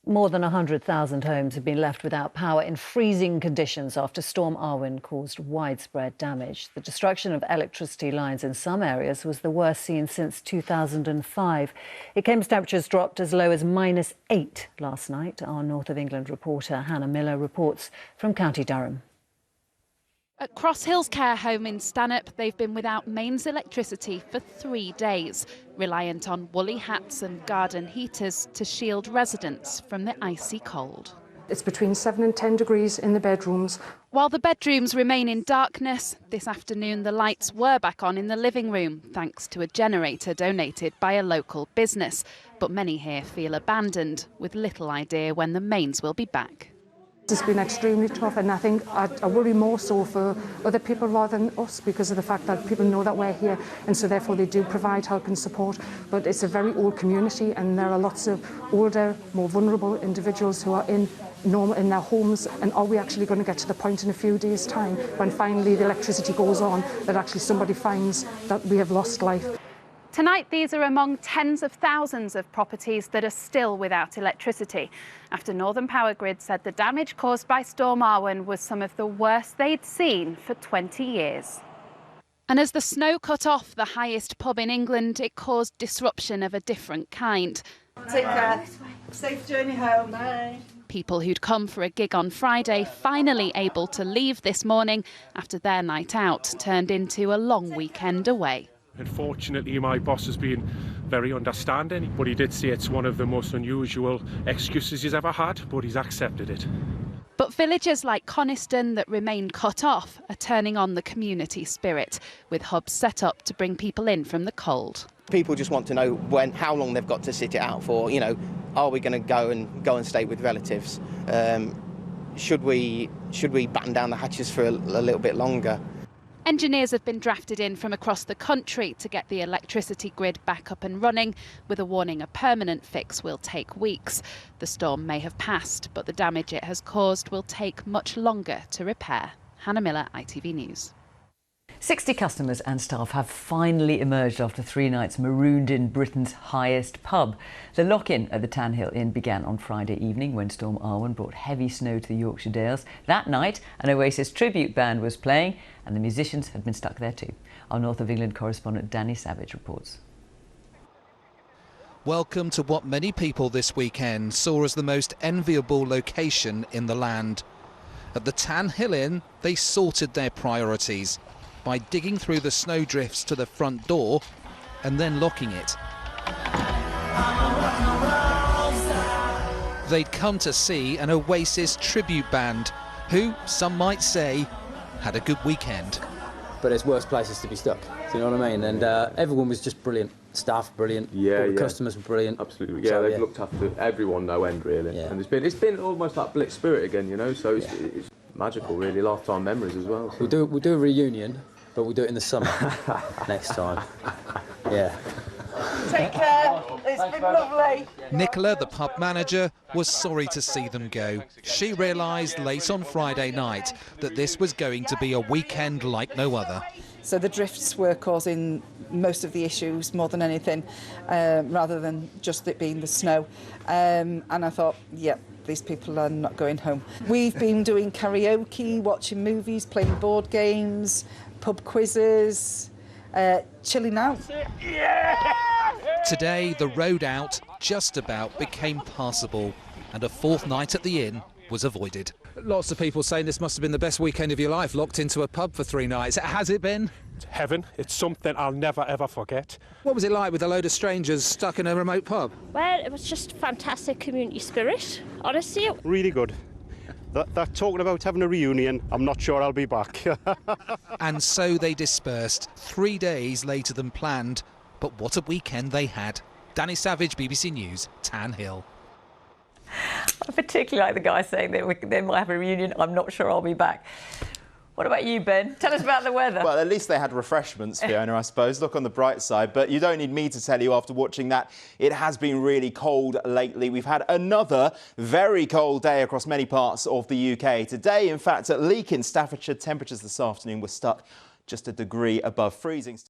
More than 100,000 homes have been left without power in freezing conditions after Storm Arwen caused widespread damage. The destruction of electricity lines in some areas was the worst seen since 2005. It came as temperatures dropped as low as -8 last night. Our North of England reporter Hannah Miller reports from County Durham. At Cross Hills Care Home in Stanhope, they've been without mains electricity for 3 days, reliant on woolly hats and garden heaters to shield residents from the icy cold. It's between 7 and 10 degrees in the bedrooms. While the bedrooms remain in darkness, this afternoon the lights were back on in the living room, thanks to a generator donated by a local business. But many here feel abandoned, with little idea when the mains will be back. It's been extremely tough, and I think I worry more so for other people rather than us, because of the fact that people know that we're here, and so therefore they do provide help and support. But it's a very old community, and there are lots of older, more vulnerable individuals who are in their homes. And are we actually going to get to the point in a few days' time when finally the electricity goes on that actually somebody finds that we have lost life? Tonight, these are among tens of thousands of properties that are still without electricity, after Northern Power Grid said the damage caused by Storm Arwen was some of the worst they'd seen for 20 years. And as the snow cut off the highest pub in England, it caused disruption of a different kind. Take care. Safe journey home. Bye. People who'd come for a gig on Friday finally able to leave this morning after their night out turned into a long weekend away. Unfortunately, my boss has been very understanding, but he did say it's one of the most unusual excuses he's ever had, but he's accepted it. But villagers like Coniston that remain cut off are turning on the community spirit, with hubs set up to bring people in from the cold. People just want to know how long they've got to sit it out for. You know, are we going to go and stay with relatives? Should we batten down the hatches for a little bit longer? Engineers have been drafted in from across the country to get the electricity grid back up and running, with a warning a permanent fix will take weeks. The storm may have passed, but the damage it has caused will take much longer to repair. Hannah Miller, ITV News. 60 customers and staff have finally emerged after 3 nights marooned in Britain's highest pub. The lock-in at the Tan Hill Inn began on Friday evening when Storm Arwen brought heavy snow to the Yorkshire Dales. That night, an Oasis tribute band was playing and the musicians had been stuck there too. Our North of England correspondent Danny Savage reports. Welcome to what many people this weekend saw as the most enviable location in the land. At the Tan Hill Inn, they sorted their priorities by digging through the snowdrifts to the front door and then locking it. They'd come to see an Oasis tribute band who, some might say, had a good weekend. But there's worse places to be stuck, do you know what I mean? And everyone was just brilliant. Staff brilliant, all the customers were brilliant. Absolutely, yeah, they've looked after everyone no end really. Yeah. And it's been almost like Blitz Spirit again, you know, so it's magical really, lifetime memories as well. So. We'll do a reunion, but we'll do it in the summer next time. Yeah. Take care. It's been lovely. Nicola, the pub manager, was sorry to see them go. She realised late on Friday night that this was going to be a weekend like no other. So the drifts were causing most of the issues more than anything, rather than just it being the snow. And I thought, yep, these people are not going home. We've been doing karaoke, watching movies, playing board games, pub quizzes, chilling out. Today, the road out just about became passable, and a 4th night at the inn was avoided. Lots of people saying this must have been the best weekend of your life, locked into a pub for 3 nights. Has it been? It's heaven. It's something I'll never ever forget. What was it like with a load of strangers stuck in a remote pub? Well, it was just fantastic community spirit, honestly. Really good. That talking about having a reunion, I'm not sure I'll be back. And so they dispersed 3 days later than planned, but what a weekend they had. Danny Savage, BBC News, Tan Hill. I particularly like the guy saying that they might have a reunion. I'm not sure I'll be back. What about you, Ben? Tell us about the weather. Well, at least they had refreshments, Fiona, I suppose. Look on the bright side. But you don't need me to tell you after watching that. It has been really cold lately. We've had another very cold day across many parts of the UK. Today, in fact, at Leek in Staffordshire, temperatures this afternoon were stuck just a degree above freezing.